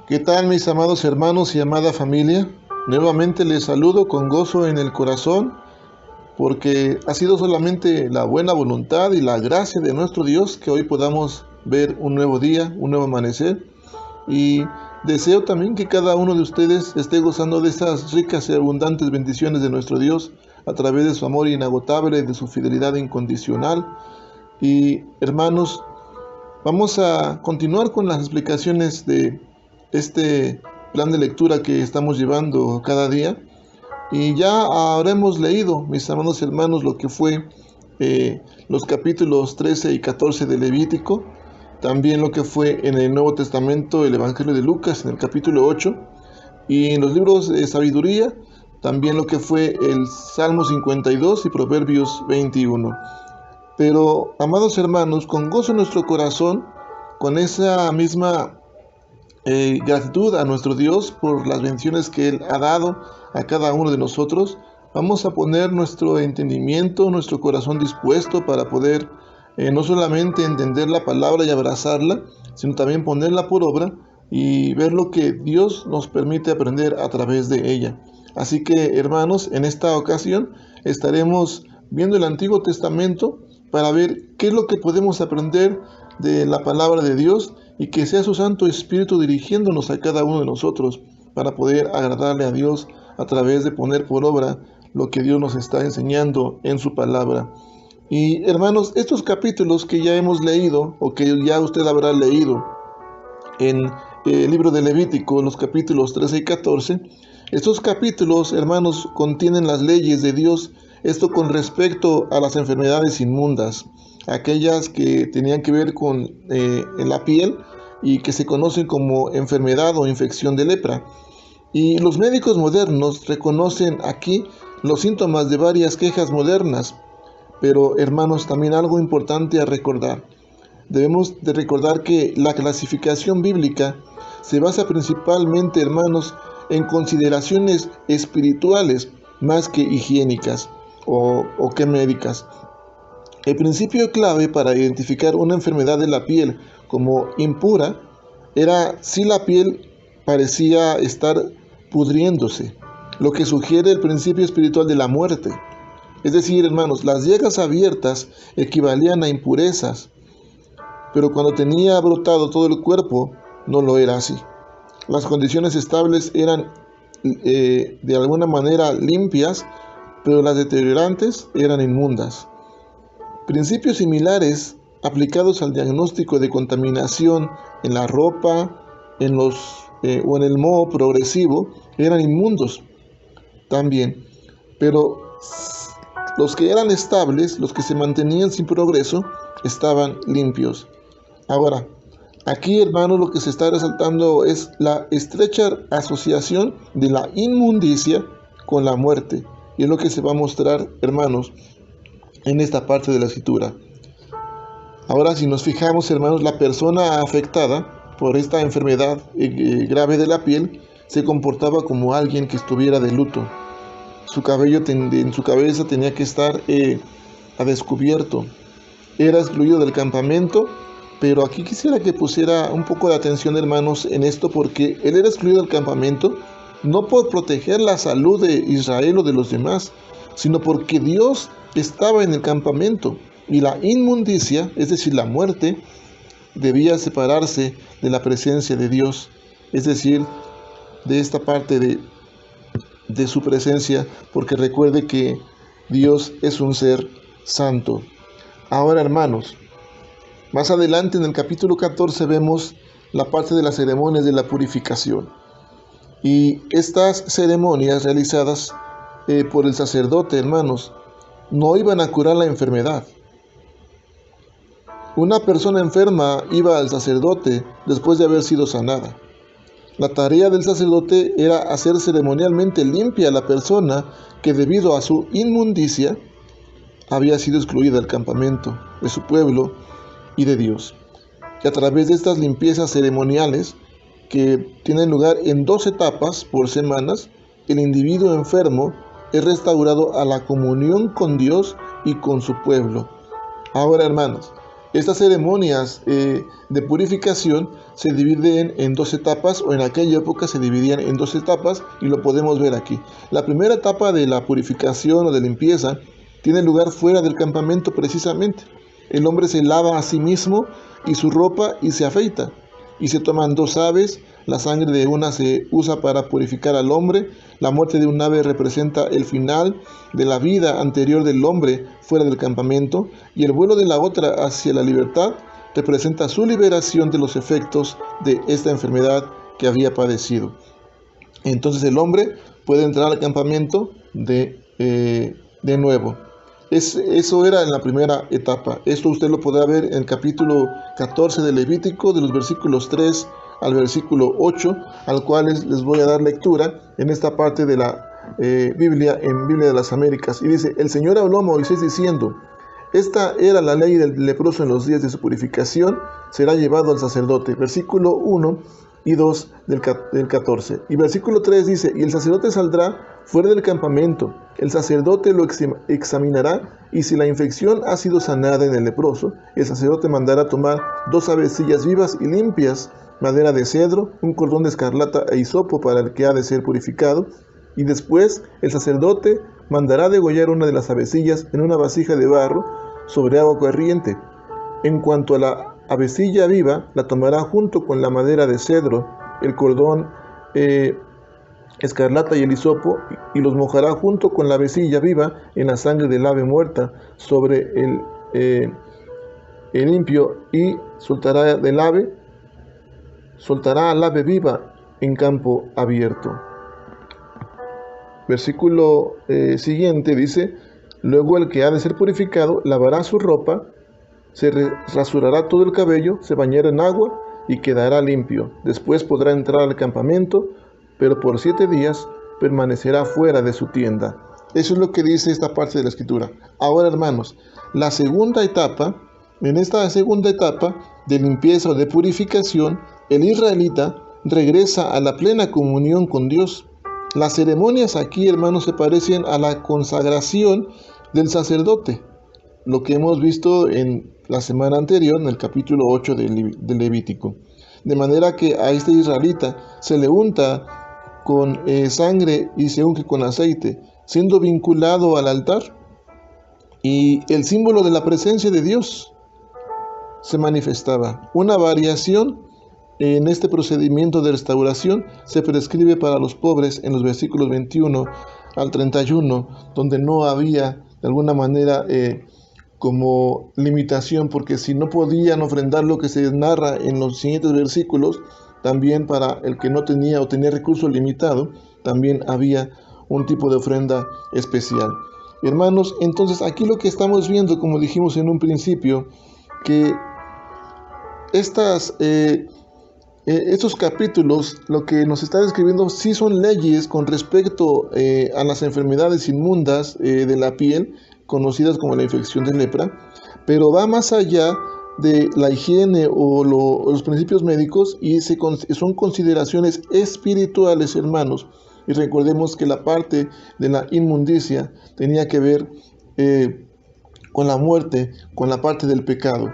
¿Qué tal, mis amados hermanos y amada familia? Nuevamente les saludo con gozo en el corazón, porque ha sido solamente la buena voluntad y la gracia de nuestro Dios que hoy podamos ver un nuevo día, un nuevo amanecer. Y deseo también que cada uno de ustedes esté gozando de estas ricas y abundantes bendiciones de nuestro Dios a través de su amor inagotable, de su fidelidad incondicional. Y hermanos, vamos a continuar con las explicaciones de este plan de lectura que estamos llevando cada día. Y ya habremos leído, mis amados hermanos, lo que fue los capítulos 13 y 14 de Levítico, también lo que fue en el Nuevo Testamento el Evangelio de Lucas en el capítulo 8, y en los libros de sabiduría, también lo que fue el Salmo 52 y Proverbios 21. Pero, amados hermanos, con gozo en nuestro corazón, con esa misma gratitud a nuestro Dios por las bendiciones que Él ha dado a cada uno de nosotros, vamos a poner nuestro entendimiento, nuestro corazón dispuesto para poder no solamente entender la palabra y abrazarla, sino también ponerla por obra y ver lo que Dios nos permite aprender a través de ella. Así que, hermanos, en esta ocasión estaremos viendo el Antiguo Testamento para ver qué es lo que podemos aprender de la palabra de Dios, y que sea su Santo Espíritu dirigiéndonos a cada uno de nosotros para poder agradarle a Dios a través de poner por obra lo que Dios nos está enseñando en su palabra. Y hermanos, estos capítulos que ya hemos leído, o que ya usted habrá leído en el libro de Levítico, los capítulos 13 y 14, estos capítulos, hermanos, contienen las leyes de Dios, esto con respecto a las enfermedades inmundas, aquellas que tenían que ver con la piel y que se conocen como enfermedad o infección de lepra. Y los médicos modernos reconocen aquí los síntomas de varias quejas modernas. Pero, hermanos, también algo importante a recordar. Debemos de recordar que la clasificación bíblica se basa principalmente, hermanos, en consideraciones espirituales más que higiénicas o que médicas. El principio clave para identificar una enfermedad de la piel como impura era si la piel parecía estar pudriéndose, lo que sugiere el principio espiritual de la muerte. Es decir, hermanos, las llagas abiertas equivalían a impurezas, pero cuando tenía brotado todo el cuerpo, no lo era así. Las condiciones estables eran de alguna manera limpias, pero las deteriorantes eran inmundas. Principios similares aplicados al diagnóstico de contaminación en la ropa o en el moho progresivo eran inmundos también, pero los que eran estables, los que se mantenían sin progreso, estaban limpios. Ahora, aquí, hermanos, lo que se está resaltando es la estrecha asociación de la inmundicia con la muerte, y es lo que se va a mostrar, hermanos, en esta parte de la escritura. Ahora, si nos fijamos, hermanos, la persona afectada por esta enfermedad grave de la piel se comportaba como alguien que estuviera de luto. Su cabello en su cabeza tenía que estar a descubierto. Era excluido del campamento, pero aquí quisiera que pusiera un poco de atención, hermanos, en esto, porque él era excluido del campamento no por proteger la salud de Israel o de los demás, sino porque Dios estaba en el campamento y la inmundicia, es decir, la muerte, debía separarse de la presencia de Dios, es decir, de esta parte de su presencia, porque recuerde que Dios es un ser santo. Ahora, hermanos, más adelante en el capítulo 14 vemos la parte de las ceremonias de la purificación. Y estas ceremonias realizadas por el sacerdote, hermanos, no iban a curar la enfermedad. Una persona enferma iba al sacerdote después de haber sido sanada. La tarea del sacerdote era hacer ceremonialmente limpia a la persona que, debido a su inmundicia, había sido excluida del campamento, de su pueblo y de Dios. Y a través de estas limpiezas ceremoniales, que tienen lugar en 2 etapas por semanas, el individuo enfermo es restaurado a la comunión con Dios y con su pueblo. Ahora, hermanos, Estas ceremonias de purificación se dividen en dos etapas, o en aquella época se dividían en dos etapas, y lo podemos ver aquí. La primera etapa de la purificación o de limpieza tiene lugar fuera del campamento precisamente. El hombre se lava a sí mismo y su ropa y se afeita. Y se toman dos aves, la sangre de una se usa para purificar al hombre, la muerte de un ave representa el final de la vida anterior del hombre fuera del campamento, y el vuelo de la otra hacia la libertad representa su liberación de los efectos de esta enfermedad que había padecido. Entonces el hombre puede entrar al campamento de nuevo. Eso era en la primera etapa. Esto usted lo podrá ver en el capítulo 14 de Levítico, de los versículos 3 al versículo 8, al cual les voy a dar lectura en esta parte de la Biblia, en Biblia de las Américas. Y dice: el Señor habló a Moisés diciendo: esta era la ley del leproso en los días de su purificación, será llevado al sacerdote. Versículo 1 y 2 del 14. Y versículo 3 dice: y el sacerdote saldrá fuera del campamento, el sacerdote lo examinará, y si la infección ha sido sanada en el leproso, el sacerdote mandará tomar 2 avecillas vivas y limpias, madera de cedro, un cordón de escarlata e hisopo para el que ha de ser purificado, y después el sacerdote mandará degollar una de las avecillas en una vasija de barro sobre agua corriente. En cuanto a la avecilla viva, la tomará junto con la madera de cedro, el cordón escarlata y el hisopo, y los mojará junto con la avecilla viva en la sangre del ave muerta sobre el limpio, y soltará al ave viva en campo abierto. Versículo siguiente dice: luego el que ha de ser purificado lavará su ropa, se rasurará todo el cabello, se bañará en agua y quedará limpio. Después podrá entrar al campamento, pero por 7 días permanecerá fuera de su tienda. Eso es lo que dice esta parte de la Escritura. Ahora, hermanos, la segunda etapa, en esta segunda etapa de limpieza o de purificación, el israelita regresa a la plena comunión con Dios. Las ceremonias aquí, hermanos, se parecen a la consagración del sacerdote, lo que hemos visto en la semana anterior, en el capítulo 8 del Levítico. De manera que a este israelita se le unta con sangre y se unge con aceite, siendo vinculado al altar, y el símbolo de la presencia de Dios se manifestaba. Una variación en este procedimiento de restauración se prescribe para los pobres en los versículos 21 al 31, donde no había de alguna manera como limitación, porque si no podían ofrendar lo que se narra en los siguientes versículos, también para el que no tenía o tenía recurso limitado, también había un tipo de ofrenda especial. Hermanos, entonces aquí lo que estamos viendo, como dijimos en un principio, que estos capítulos lo que nos está describiendo sí son leyes con respecto a las enfermedades inmundas de la piel, conocidas como la infección de lepra, pero va más allá de la higiene o los principios médicos, y son consideraciones espirituales, hermanos. Y recordemos que la parte de la inmundicia tenía que ver con la muerte, con la parte del pecado.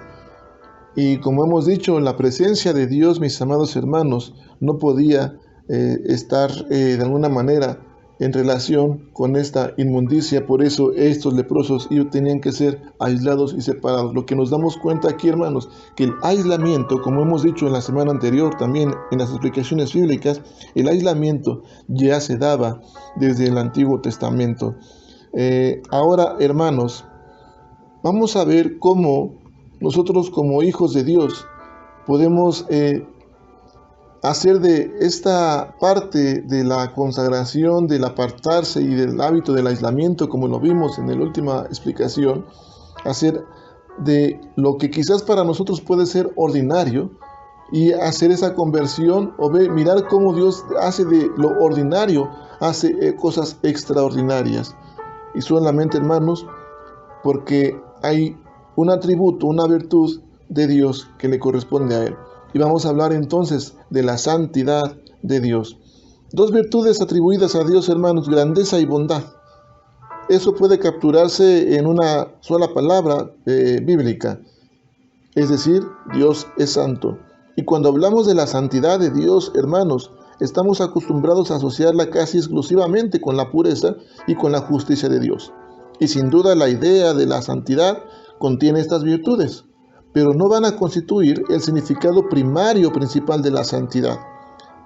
Y como hemos dicho, la presencia de Dios, mis amados hermanos, no podía estar de alguna manera en relación con esta inmundicia. Por eso estos leprosos tenían que ser aislados y separados. Lo que nos damos cuenta aquí, hermanos, que el aislamiento, como hemos dicho en la semana anterior, también en las explicaciones bíblicas, el aislamiento ya se daba desde el Antiguo Testamento. Ahora, hermanos, vamos a ver cómo nosotros como hijos de Dios podemos hacer de esta parte de la consagración, del apartarse y del hábito del aislamiento, como lo vimos en la última explicación, hacer de lo que quizás para nosotros puede ser ordinario, y hacer esa conversión, o mirar cómo Dios hace de lo ordinario, hace cosas extraordinarias. Y solamente, hermanos, porque hay un atributo, una virtud de Dios que le corresponde a Él. Y vamos a hablar entonces de la santidad de Dios. 2 virtudes atribuidas a Dios, hermanos: grandeza y bondad. Eso puede capturarse en una sola palabra bíblica. Es decir, Dios es santo. Y cuando hablamos de la santidad de Dios, hermanos, estamos acostumbrados a asociarla casi exclusivamente con la pureza y con la justicia de Dios. Y sin duda la idea de la santidad contiene estas virtudes, pero no van a constituir el significado primario principal de la santidad,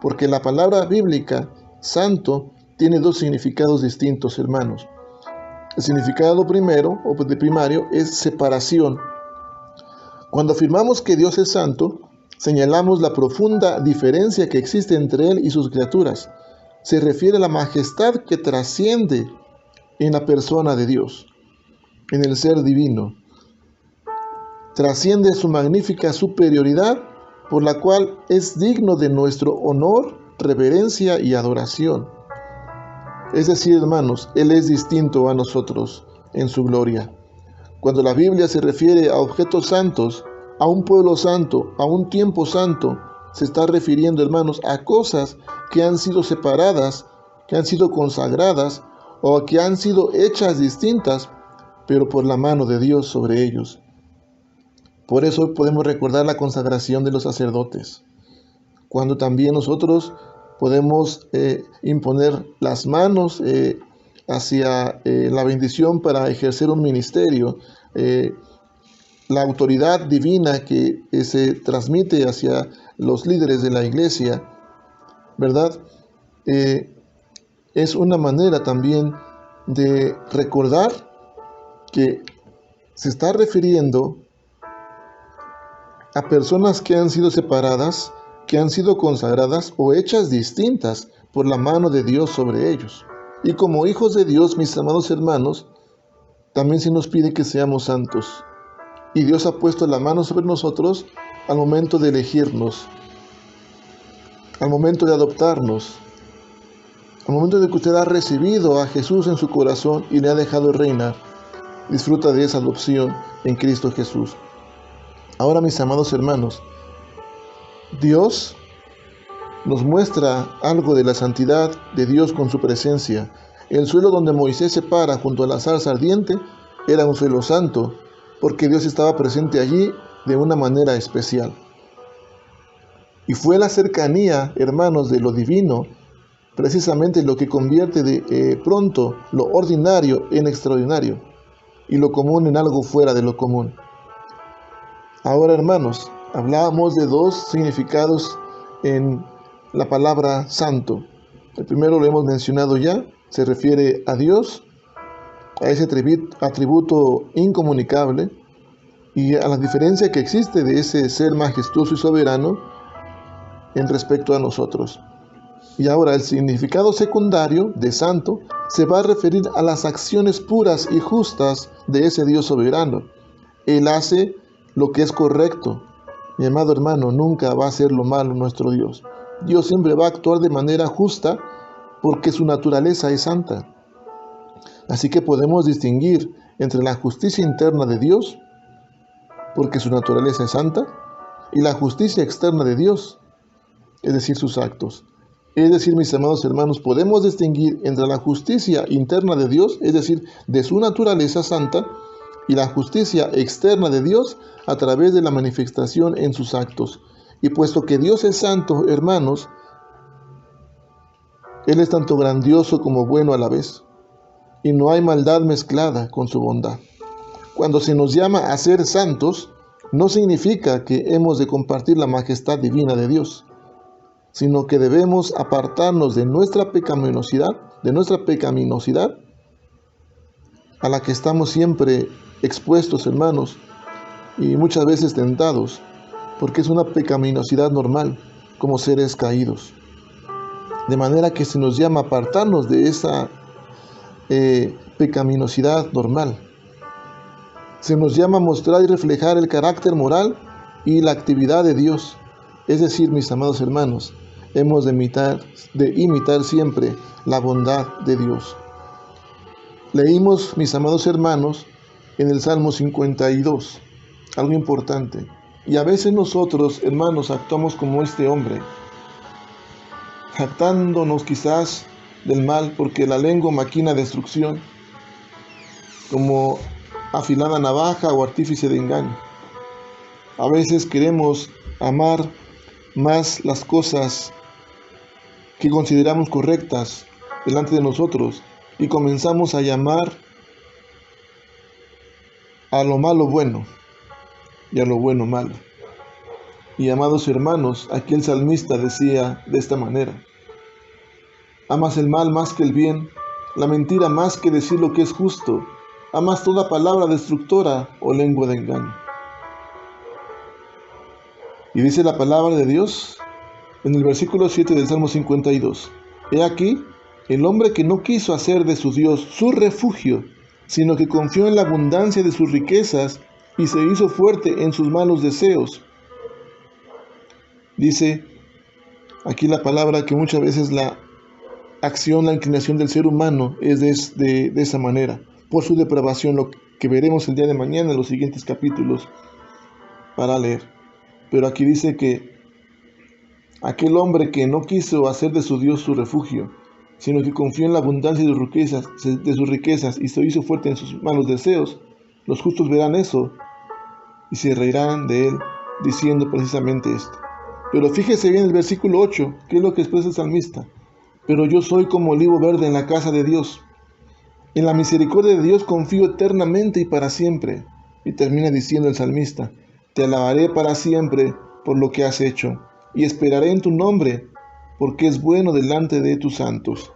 porque la palabra bíblica santo tiene dos significados distintos, hermanos. El significado primero o de primario es separación. Cuando afirmamos que Dios es santo, señalamos la profunda diferencia que existe entre Él y sus criaturas. Se refiere a la majestad que trasciende en la persona de Dios, en el ser divino. Trasciende su magnífica superioridad, por la cual es digno de nuestro honor, reverencia y adoración. Es decir, hermanos, Él es distinto a nosotros en su gloria. Cuando la Biblia se refiere a objetos santos, a un pueblo santo, a un tiempo santo, se está refiriendo, hermanos, a cosas que han sido separadas, que han sido consagradas o que han sido hechas distintas, pero por la mano de Dios sobre ellos. Por eso hoy podemos recordar la consagración de los sacerdotes, cuando también nosotros podemos imponer las manos hacia la bendición para ejercer un ministerio, la autoridad divina que se transmite hacia los líderes de la iglesia, ¿verdad? Es una manera también de recordar que se está refiriendo a personas que han sido separadas, que han sido consagradas o hechas distintas por la mano de Dios sobre ellos. Y como hijos de Dios, mis amados hermanos, también se nos pide que seamos santos. Y Dios ha puesto la mano sobre nosotros al momento de elegirnos, al momento de adoptarnos, al momento de que usted ha recibido a Jesús en su corazón y le ha dejado reinar. Disfruta de esa adopción en Cristo Jesús. Ahora, mis amados hermanos, Dios nos muestra algo de la santidad de Dios con su presencia. El suelo donde Moisés se para junto a la zarza ardiente era un suelo santo, porque Dios estaba presente allí de una manera especial. Y fue la cercanía, hermanos, de lo divino, precisamente lo que convierte de pronto lo ordinario en extraordinario, y lo común en algo fuera de lo común. Ahora, hermanos, hablábamos de dos significados en la palabra santo. El primero lo hemos mencionado ya, se refiere a Dios, a ese atributo incomunicable y a la diferencia que existe de ese ser majestuoso y soberano en respecto a nosotros. Y ahora el significado secundario de santo se va a referir a las acciones puras y justas de ese Dios soberano. Él hace lo que es correcto. Mi amado hermano, nunca va a hacer lo malo nuestro Dios. Dios siempre va a actuar de manera justa porque su naturaleza es santa. Así que podemos distinguir entre la justicia interna de Dios, porque su naturaleza es santa, y la justicia externa de Dios, es decir, sus actos. Es decir, mis amados hermanos, podemos distinguir entre la justicia interna de Dios, es decir, de su naturaleza santa, y la justicia externa de Dios a través de la manifestación en sus actos. Y puesto que Dios es santo, hermanos, Él es tanto grandioso como bueno a la vez, y no hay maldad mezclada con su bondad. Cuando se nos llama a ser santos, no significa que hemos de compartir la majestad divina de Dios, sino que debemos apartarnos de nuestra pecaminosidad, a la que estamos siempre expuestos, hermanos, y muchas veces tentados, porque es una pecaminosidad normal, como seres caídos. De manera que se nos llama a apartarnos de esa pecaminosidad normal. Se nos llama a mostrar y reflejar el carácter moral y la actividad de Dios. Es decir, mis amados hermanos, hemos de imitar siempre la bondad de Dios. Leímos, mis amados hermanos, en el Salmo 52, algo importante. Y a veces nosotros, hermanos, actuamos como este hombre, jactándonos quizás del mal, porque la lengua maquina destrucción, como afilada navaja o artífice de engaño. A veces queremos amar más las cosas que consideramos correctas delante de nosotros y comenzamos a llamar a lo malo bueno y a lo bueno malo. Y amados hermanos, aquí el salmista decía de esta manera: amas el mal más que el bien, la mentira más que decir lo que es justo, amas toda palabra destructora o lengua de engaño. Y dice la palabra de Dios en el versículo 7 del Salmo 52: He aquí, el hombre que no quiso hacer de su Dios su refugio, sino que confió en la abundancia de sus riquezas y se hizo fuerte en sus malos deseos. Dice aquí la palabra que muchas veces la acción, la inclinación del ser humano es de esa manera, por su depravación, lo que veremos el día de mañana en los siguientes capítulos para leer. Pero aquí dice que aquel hombre que no quiso hacer de su Dios su refugio, sino que confió en la abundancia de sus riquezas y se hizo fuerte en sus malos deseos, los justos verán eso y se reirán de él, diciendo precisamente esto. Pero fíjese bien el versículo 8, que es lo que expresa el salmista: pero yo soy como olivo verde en la casa de Dios. En la misericordia de Dios confío eternamente y para siempre. Y termina diciendo el salmista: te alabaré para siempre por lo que has hecho, y esperaré en tu nombre, porque es bueno delante de tus santos.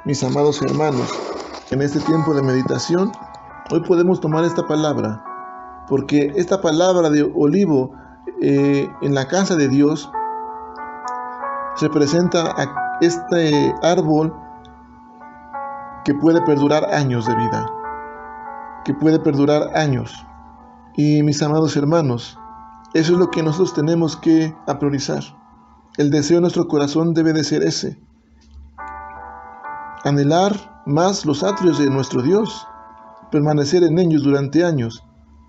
Mis amados hermanos, en este tiempo de meditación, hoy podemos tomar esta palabra, porque esta palabra de olivo en la casa de Dios representa a este árbol que puede perdurar años de vida, que puede perdurar años. Y mis amados hermanos, eso es lo que nosotros tenemos que priorizar. El deseo de nuestro corazón debe de ser ese: anhelar más los atrios de nuestro Dios, permanecer en ellos durante años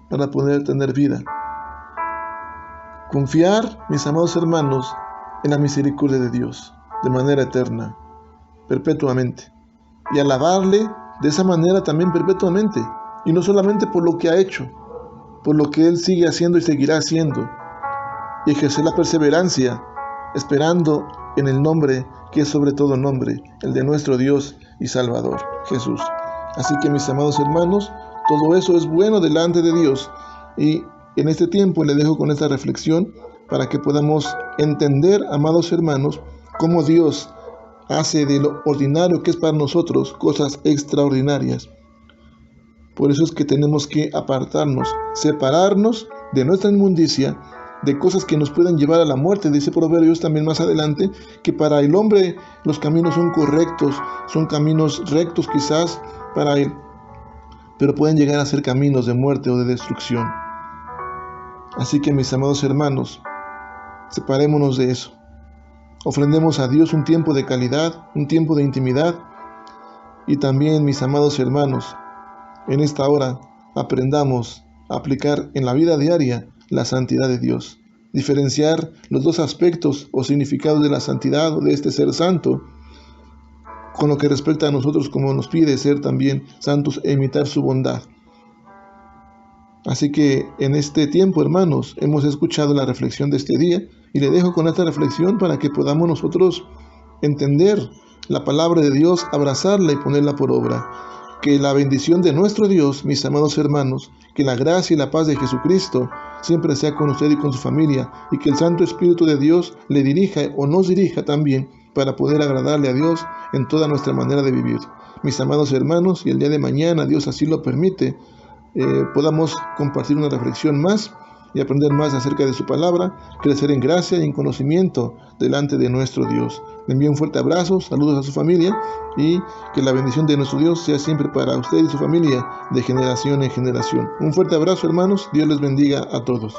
para poder tener vida. Confiar, mis amados hermanos, en la misericordia de Dios de manera eterna, perpetuamente, y alabarle de esa manera también perpetuamente, y no solamente por lo que ha hecho, por lo que Él sigue haciendo y seguirá haciendo, y ejercer la perseverancia esperando en el nombre que es sobre todo nombre, el de nuestro Dios y Salvador, Jesús. Así que, mis amados hermanos, todo eso es bueno delante de Dios, y en este tiempo le dejo con esta reflexión para que podamos entender, amados hermanos, cómo Dios hace de lo ordinario que es para nosotros cosas extraordinarias. Por eso es que tenemos que apartarnos, separarnos de nuestra inmundicia, de cosas que nos pueden llevar a la muerte. Dice Proverbios también más adelante que para el hombre los caminos son correctos, son caminos rectos quizás para él, pero pueden llegar a ser caminos de muerte o de destrucción. Así que, mis amados hermanos, separémonos de eso. Ofrendemos a Dios un tiempo de calidad, un tiempo de intimidad. Y también, mis amados hermanos, en esta hora aprendamos a aplicar en la vida diaria la santidad de Dios. Diferenciar los dos aspectos o significados de la santidad o de este ser santo con lo que respecta a nosotros, como nos pide ser también santos e imitar su bondad. Así que en este tiempo, hermanos, hemos escuchado la reflexión de este día y le dejo con esta reflexión para que podamos nosotros entender la palabra de Dios, abrazarla y ponerla por obra. Que la bendición de nuestro Dios, mis amados hermanos, que la gracia y la paz de Jesucristo siempre sea con usted y con su familia, y que el Santo Espíritu de Dios le dirija o nos dirija también para poder agradarle a Dios en toda nuestra manera de vivir. Mis amados hermanos, y el día de mañana, Dios así lo permite, podamos compartir una reflexión más y aprender más acerca de su palabra, crecer en gracia y en conocimiento delante de nuestro Dios. Le envío un fuerte abrazo, saludos a su familia, y que la bendición de nuestro Dios sea siempre para usted y su familia de generación en generación. Un fuerte abrazo, hermanos, Dios les bendiga a todos.